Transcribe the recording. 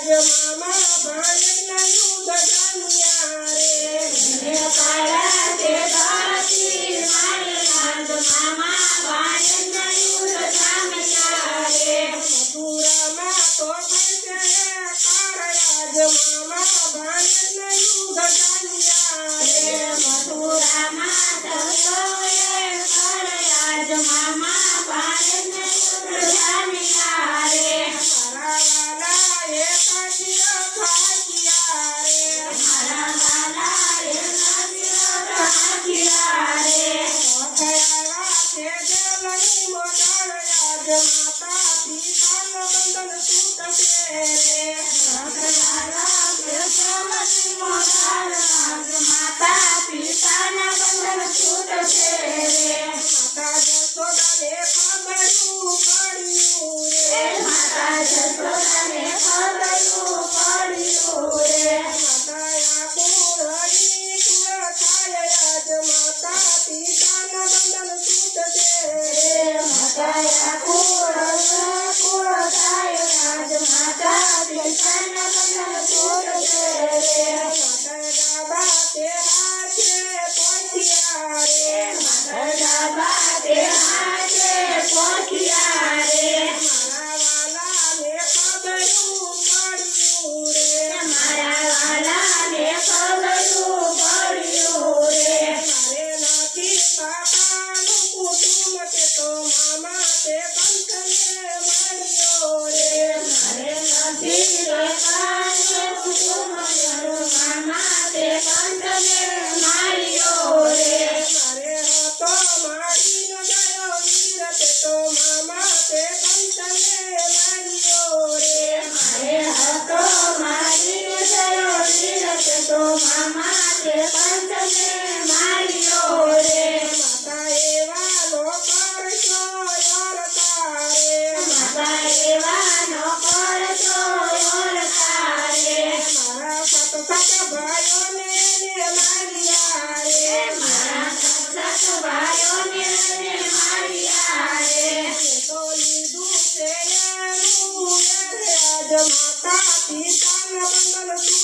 મામા ભાણેજના યુદ્ધ જામ્યા રે કાળા તે ધરતી મારી નાદ મામા ભાણેજના યુદ્ધ જામ્યા રે મથુરામાં તો થશે કાળાજ મામા ભાણેજના યુદ્ધ જામ્યા રે મથુરામાં તો કાળાજ મામા ભાણેજના યુદ્ધ જામ્યા રે માતા પિતાના બંધન છૂટશે રે માતા જશોદાને ખબરું પડ્યું રે માતા જશોદાને ખબરું પડ્યું રે માતા કુળની કુળ થાય આજ માતા પિતાના બંધન છૂટશે રે માતા કુળ થાય આજ માતા પિતાના બંધન છૂટશે રે માતા તે હાથે પોઠિયા રે માતા બાતે હાથે પોઠિયા રે મારા વાલાને ખબરું પડ્યું રે મારે નથી પાપાનું કુટુંબ કે તો મામા તે કંઠને માર્યો રે મારે નથી પાપાનું કુટુંબ મામા તે કંઠને માર્યો રે મારે હતો મારીનો ગયો વીર તે તો મામા તે કંઠને માર્યો રે મારે હતો મારીનો ગયો વીર તે તો મામા તે કંઠને માર્યો રે માતા એવા નો કરશો યોરતા રે માતા એવા નો કરશો યોરતા રે મારા સત ભાઈઓને માર્યા રે મારા સત ભાઈઓને માર્યા રે તો લીધું છે એનું આજ માતા પિતાના બંધન